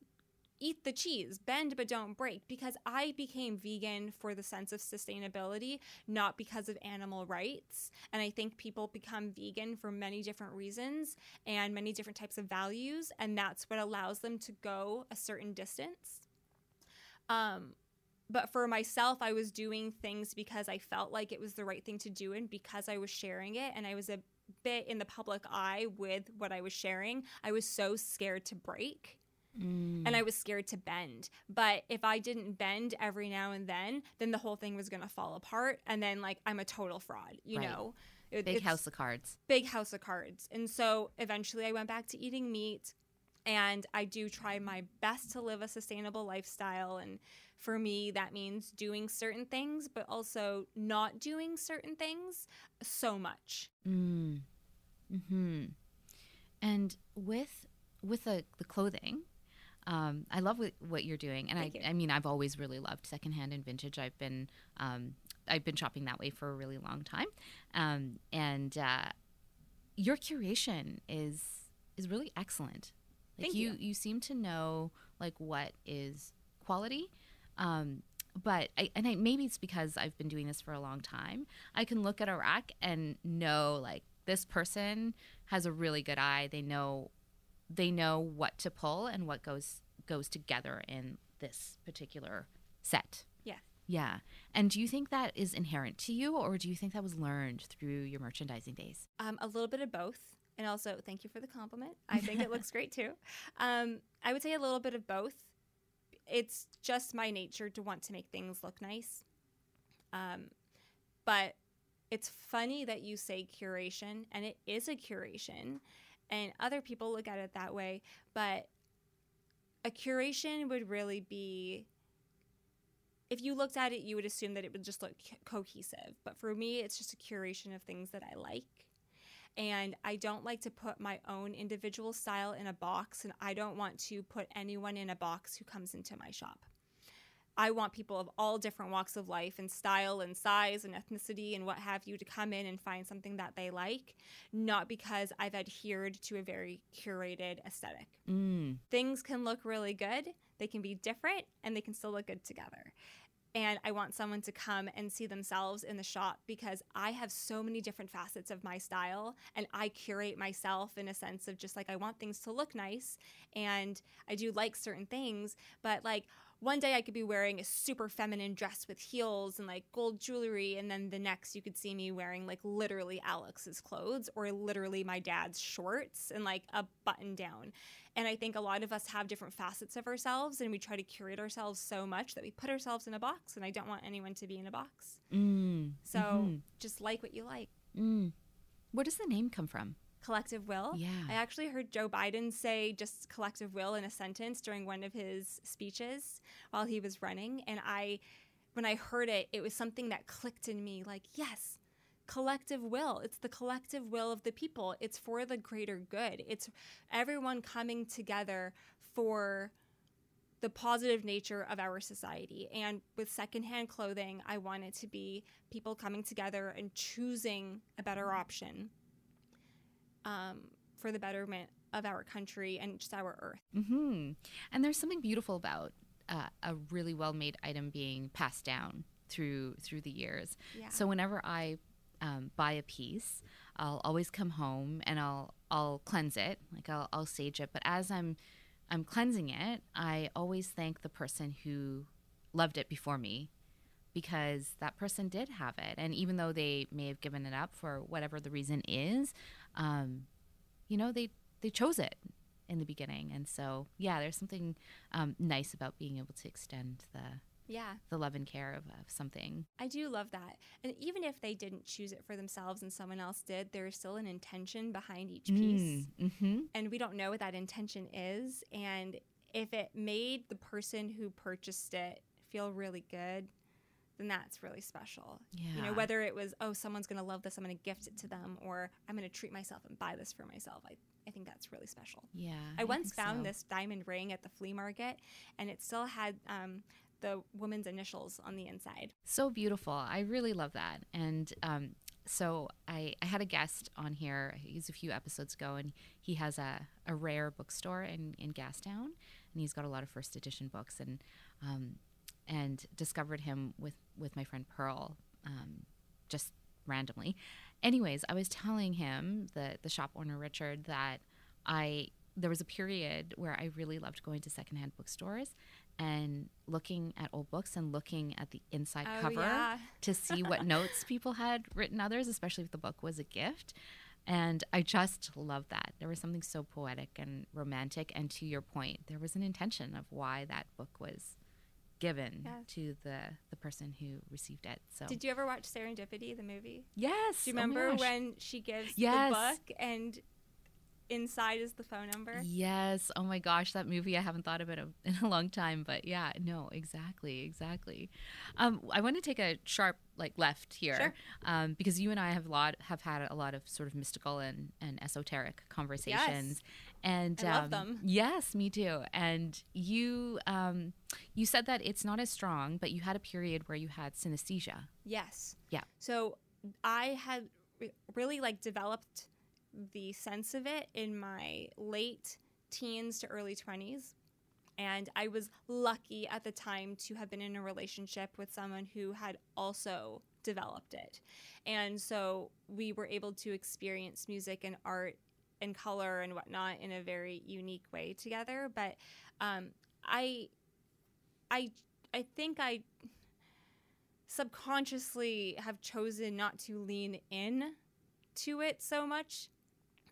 B: eat the cheese. Bend, but don't break. Because I became vegan for the sense of sustainability, not because of animal rights. And I think people become vegan for many different reasons and many different types of values. And that's what allows them to go a certain distance. But for myself, I was doing things because I felt like it was the right thing to do and because I was sharing it and I was a bit in the public eye with what I was sharing. I was so scared to break and I was scared to bend. But if I didn't bend every now and then the whole thing was going to fall apart. And then like I'm a total fraud, you know?
A: Big house of cards.
B: Big house of cards. And so eventually I went back to eating meat. And I do try my best to live a sustainable lifestyle. And for me, that means doing certain things, but also not doing certain things so much.
A: Mm-hmm. And with the clothing, I love what you're doing. And I mean, I've always really loved secondhand and vintage. I've been shopping that way for a really long time. And your curation is really excellent. Like you seem to know like what is quality. But maybe it's because I've been doing this for a long time. I can look at a rack and know like this person has a really good eye. They know what to pull and what goes together in this particular set.
B: Yeah.
A: Yeah. And do you think that is inherent to you, or do you think that was learned through your merchandising days?
B: A little bit of both. And also, thank you for the compliment. I think it looks great too. I would say a little bit of both. It's just my nature to want to make things look nice. But it's funny that you say curation, and it is a curation. And other people look at it that way. But a curation would really be, if you looked at it, you would assume that it would just look cohesive. But for me, it's just a curation of things that I like. And I don't like to put my own individual style in a box, and I don't want to put anyone in a box who comes into my shop. I want people of all different walks of life and style and size and ethnicity and what have you to come in and find something that they like, not because I've adhered to a very curated aesthetic. Things can look really good, they can be different, and they can still look good together. And I want someone to come and see themselves in the shop because I have so many different facets of my style, and I curate myself in a sense of just like I want things to look nice, and I do like certain things, but like one day I could be wearing a super feminine dress with heels and like gold jewelry, and then the next you could see me wearing like literally Alex's clothes or literally my dad's shorts and like a button down. And I think a lot of us have different facets of ourselves, and we try to curate ourselves so much that we put ourselves in a box, and I don't want anyone to be in a box. So just like what you like.
A: Where does the name come from?
B: Collective will.
A: Yeah.
B: I actually heard Joe Biden say just collective will in a sentence during one of his speeches while he was running. And when I heard it, it was something that clicked in me like, yes, collective will. It's the collective will of the people. It's for the greater good. It's everyone coming together for the positive nature of our society. And with secondhand clothing, I want it to be people coming together and choosing a better option for the betterment of our country and just our earth.
A: And there's something beautiful about a really well-made item being passed down through the years.
B: Yeah.
A: So whenever I buy a piece, I'll always come home and I'll cleanse it, like I'll sage it. But as I'm cleansing it, I always thank the person who loved it before me, because that person did have it. And even though they may have given it up for whatever the reason is, they chose it in the beginning. And so, yeah, there's something nice about being able to extend the love and care of something.
B: I do love that. And even if they didn't choose it for themselves and someone else did, there's still an intention behind each piece. And we don't know what that intention is. And if it made the person who purchased it feel really good, then that's really special.
A: Yeah.
B: Whether it was, oh, someone's going to love this, I'm going to gift it to them, or I'm going to treat myself and buy this for myself. I think that's really special.
A: Yeah.
B: I once
A: think
B: found
A: so.
B: this diamond ring at the flea market, and it still had the woman's initials on the inside.
A: So beautiful. I really love that. And so I had a guest on here. He's a few episodes ago, and he has a rare bookstore in Gastown, and he's got a lot of first edition books, and discovered him with my friend Pearl, just randomly. Anyways, I was telling him, the shop owner Richard, that there was a period where I really loved going to secondhand bookstores and looking at old books and looking at the inside cover to see what notes people had written others, especially if the book was a gift. And I just love that. There was something so poetic and romantic. And to your point, there was an intention of why that book was given to the person who received it. So,
B: did you ever watch Serendipity, the movie?
A: Yes.
B: Do you remember when she gives the book and inside is the phone number?
A: Yes. Oh my gosh, that movie I haven't thought about it in a long time, but yeah, no, exactly. I want to take a sharp left here, because you and I have had a lot of sort of mystical and esoteric conversations.
B: Yes.
A: And
B: I love them.
A: Yes, me too. And you said that it's not as strong, but you had a period where you had synesthesia.
B: Yes.
A: Yeah.
B: So I had really developed the sense of it in my late teens to early 20s. And I was lucky at the time to have been in a relationship with someone who had also developed it. And so we were able to experience music and art and color and whatnot in a very unique way together. But I think I subconsciously have chosen not to lean in to it so much,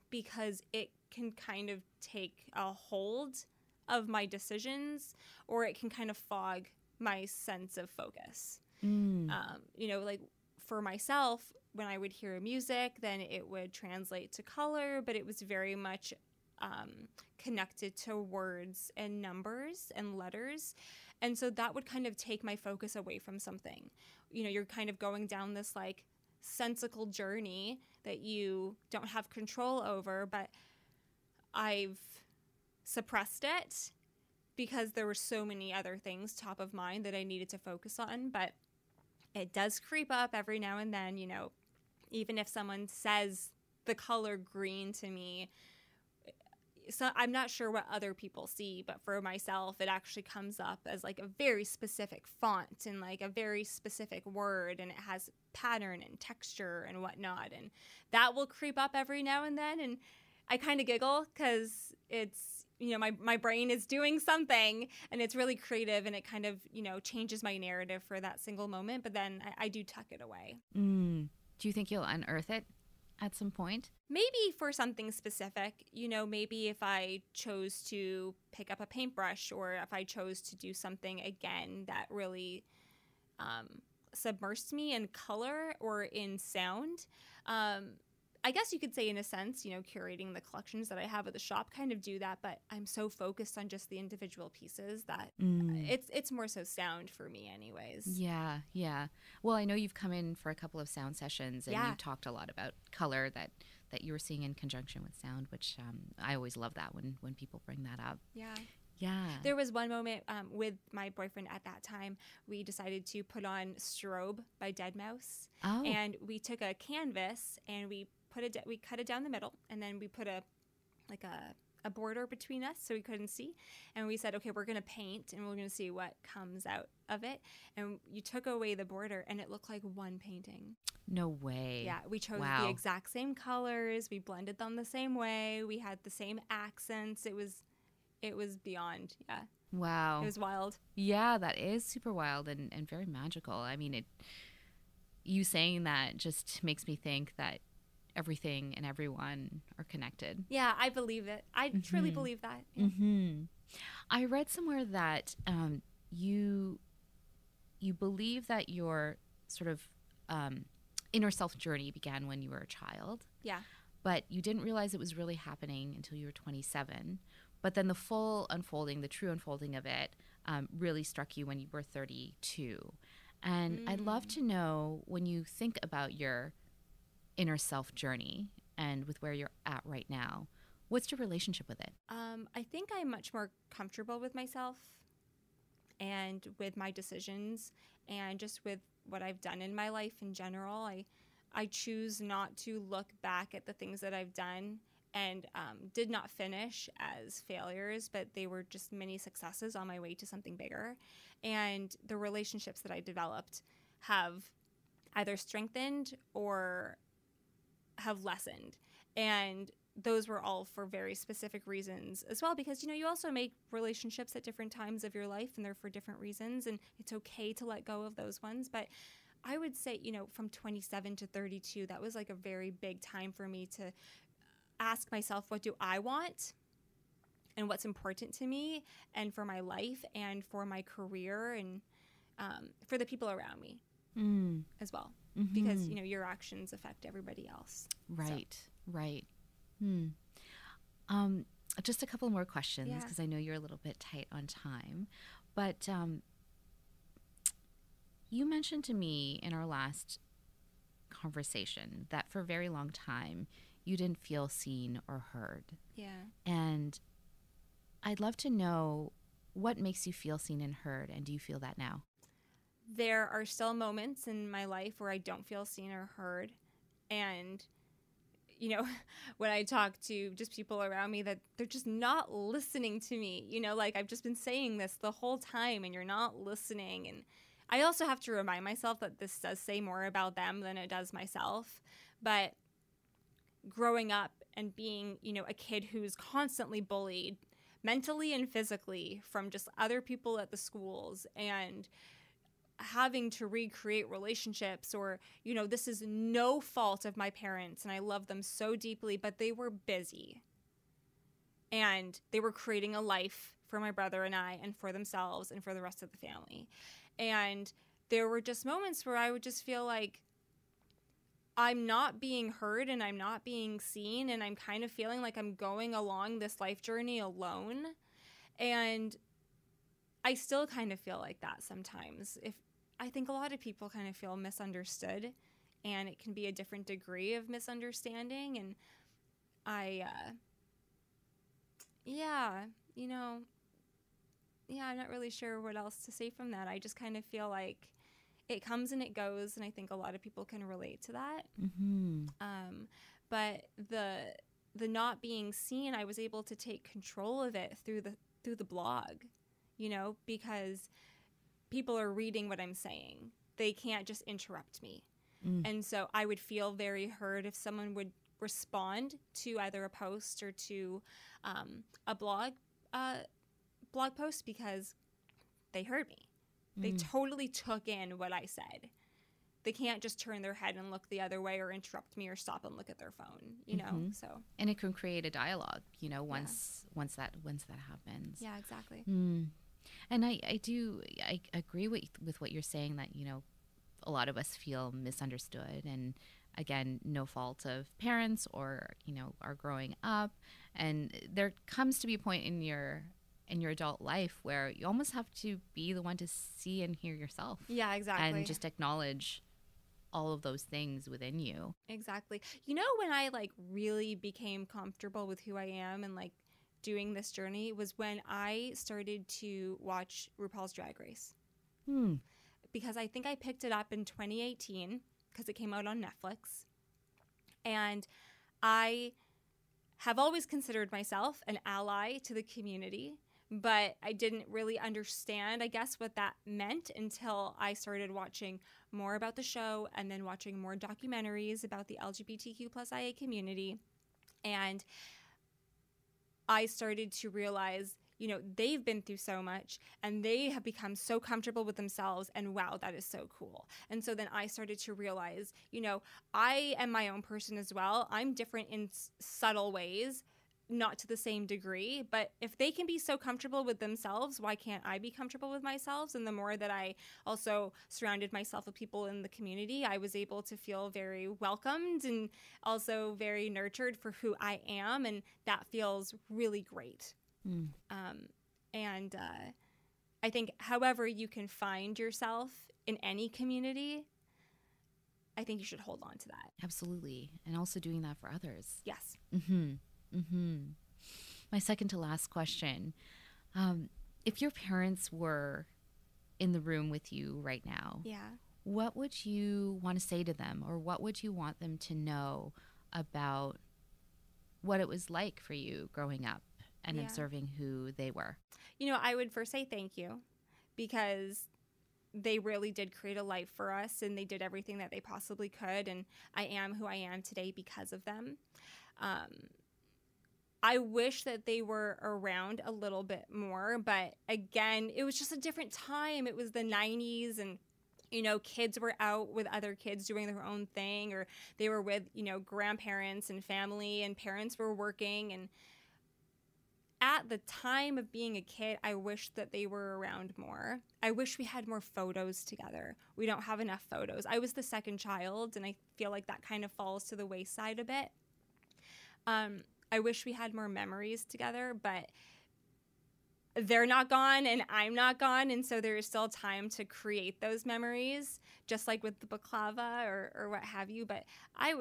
B: because it can kind of take a hold of my decisions, or it can kind of fog my sense of focus. For myself, when I would hear music, then it would translate to color, but it was very much connected to words and numbers and letters. And so that would kind of take my focus away from something. You're kind of going down this sensical journey that you don't have control over, but I've suppressed it because there were so many other things top of mind that I needed to focus on. But it does creep up every now and then, even if someone says the color green to me. So I'm not sure what other people see, but for myself, it actually comes up as a very specific font and a very specific word, and it has pattern and texture and whatnot. And that will creep up every now and then. And I kind of giggle because it's, my brain is doing something and it's really creative, and it kind of, changes my narrative for that single moment. But then I do tuck it away.
A: Do you think you'll unearth it at some point?
B: Maybe for something specific, maybe if I chose to pick up a paintbrush, or if I chose to do something again that really submersed me in color or in sound. I guess you could say, in a sense, curating the collections that I have at the shop kind of do that, but I'm so focused on just the individual pieces that it's more so sound for me anyways.
A: Yeah. Well, I know you've come in for a couple of sound sessions, and you talked a lot about color that you were seeing in conjunction with sound, which I always love that when people bring that up. Yeah.
B: There was one moment with my boyfriend at that time. We decided to put on Strobe by Deadmau5.
A: Oh.
B: And we took a canvas and we cut it down the middle, and then we put a border between us so we couldn't see. And we said, okay, we're going to paint and we're going to see what comes out of it. And you took away the border and it looked like one painting.
A: No way.
B: Yeah, we chose the exact same colors. We blended them the same way. We had the same accents. It was beyond, yeah.
A: Wow.
B: It was wild.
A: Yeah, that is super wild and very magical. I mean, you saying that just makes me think that everything and everyone are connected.
B: Yeah, I believe it. I truly believe that. Yeah.
A: I read somewhere that you believe that your sort of inner self journey began when you were a child.
B: Yeah.
A: But you didn't realize it was really happening until you were 27, But then the full unfolding, the true unfolding of it, really struck you when you were 32. And I'd love to know, when you think about your inner self journey and with where you're at right now, what's your relationship with it?
B: I think I'm much more comfortable with myself and with my decisions and just with what I've done in my life in general. I choose not to look back at the things that I've done and did not finish as failures, but they were just mini successes on my way to something bigger. And the relationships that I developed have either strengthened or have lessened. And those were all for very specific reasons as well, because, you also make relationships at different times of your life and they're for different reasons, and it's okay to let go of those ones. But I would say, from 27 to 32, that was like a very big time for me to ask myself, what do I want and what's important to me and for my life and for my career and for the people around me as well.
A: Mm-hmm.
B: Because, your actions affect everybody else.
A: Right, right. Just a couple more questions, because I know you're a little bit tight on time. But you mentioned to me in our last conversation that for a very long time you didn't feel seen or heard.
B: Yeah.
A: And I'd love to know, what makes you feel seen and heard, and do you feel that now?
B: There are still moments in my life where I don't feel seen or heard. And, when I talk to just people around me, that they're just not listening to me, like I've just been saying this the whole time and you're not listening. And I also have to remind myself that this does say more about them than it does myself. But growing up and being, a kid who's constantly bullied mentally and physically from just other people at the schools, and having to recreate relationships, or, this is no fault of my parents and I love them so deeply, but they were busy and they were creating a life for my brother and I and for themselves and for the rest of the family. And there were just moments where I would just feel like I'm not being heard and I'm not being seen, and I'm kind of feeling like I'm going along this life journey alone. And I still kind of feel like that sometimes. I think a lot of people kind of feel misunderstood, and it can be a different degree of misunderstanding. And I'm not really sure what else to say from that. I just kind of feel like it comes and it goes, and I think a lot of people can relate to that.
A: Mm-hmm.
B: But the not being seen, I was able to take control of it through the blog, because people are reading what I'm saying. They can't just interrupt me. And so I would feel very heard if someone would respond to either a post or to a blog post, because they heard me. They totally took in what I said. They can't just turn their head and look the other way or interrupt me or stop and look at their phone, So.
A: And it can create a dialogue, once that happens.
B: Yeah, exactly.
A: And I agree with what you're saying, that, a lot of us feel misunderstood, and again, no fault of parents or, our growing up. And there comes to be a point in your adult life where you almost have to be the one to see and hear yourself.
B: Yeah, exactly.
A: And just acknowledge all of those things within you.
B: Exactly. When I really became comfortable with who I am and doing this journey was when I started to watch RuPaul's Drag Race. Because I think I picked it up in 2018 because it came out on Netflix. And I have always considered myself an ally to the community, but I didn't really understand, I guess, what that meant until I started watching more about the show and then watching more documentaries about the LGBTQ+IA community. And I started to realize, they've been through so much and they have become so comfortable with themselves, and wow, that is so cool. And so then I started to realize, I am my own person as well. I'm different in subtle ways, not to the same degree, but if they can be so comfortable with themselves, why can't I be comfortable with myself? And the more that I also surrounded myself with people in the community, I was able to feel very welcomed and also very nurtured for who I am, and that feels really great.
A: Mm.
B: And I think however you can find yourself in any community, I think you should hold on to that.
A: Absolutely. And also doing that for others.
B: Yes.
A: My second to last question. If your parents were in the room with you right now,
B: Yeah.
A: what would you want to say to them, or what would you want them to know about what it was like for you growing up and observing who they were?
B: You know, I would first say thank you, because they really did create a life for us, and they did everything that they possibly could. And I am who I am today because of them. I wish that they were around a little bit more, but again, it was just a different time. It was the 90s, and you know, kids were out with other kids doing their own thing, or they were with, you know, grandparents and family, and parents were working. And at the time of being a kid, I wish that they were around more. I wish we had more photos together. We don't have enough photos. I was the second child, and I feel like that kind of falls to the wayside a bit. I wish we had more memories together, but they're not gone and I'm not gone, and so there is still time to create those memories, just like with the baklava or what have you. But I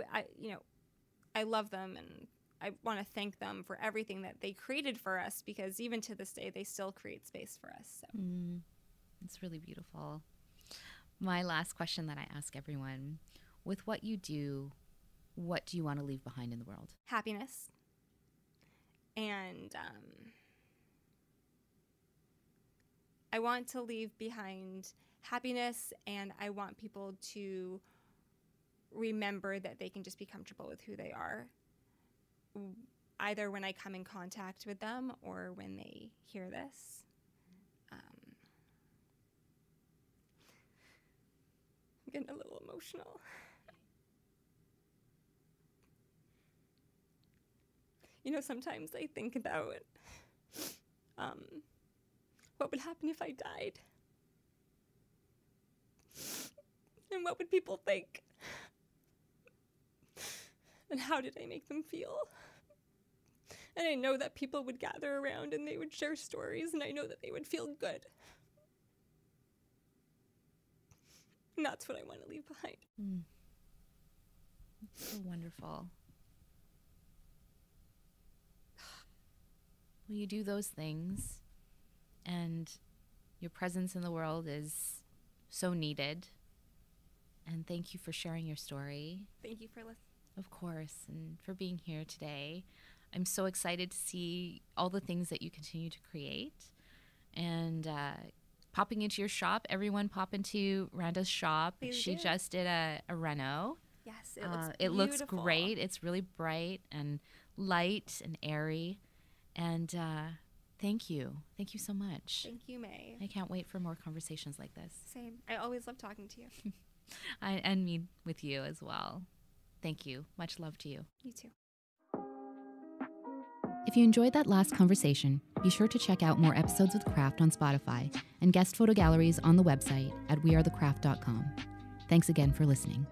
B: love them, and I want to thank them for everything that they created for us, because even to this day, they still create space for us. So.
A: It's really beautiful. My last question that I ask everyone: with what you do, what do you want to leave behind in the world?
B: Happiness. And I want to leave behind happiness, and I want people to remember that they can just be comfortable with who they are, either when I come in contact with them or when they hear this. I'm getting a little emotional. You know, sometimes I think about what would happen if I died? And what would people think? And how did I make them feel? And I know that people would gather around and they would share stories, and I know that they would feel good. And that's what I want to leave behind.
A: It's so wonderful. Well, you do those things, and your presence in the world is so needed. And thank you for sharing your story.
B: Thank you for listening.
A: Of course, and for being here today. I'm so excited to see all the things that you continue to create, and popping into your shop. Everyone pop into Randa's shop.
B: Please
A: she
B: do.
A: just did a reno.
B: Yes,
A: It looks
B: beautiful.
A: great. It's really bright and light and airy. And thank you. Thank you so much.
B: Thank you, May.
A: I can't wait for more conversations like this.
B: Same. I always love talking to you.
A: And me with you as well. Thank you. Much love to you.
B: You too.
A: If you enjoyed that last conversation, be sure to check out more episodes of The Craft on Spotify and guest photo galleries on the website at wearethecraft.com. Thanks again for listening.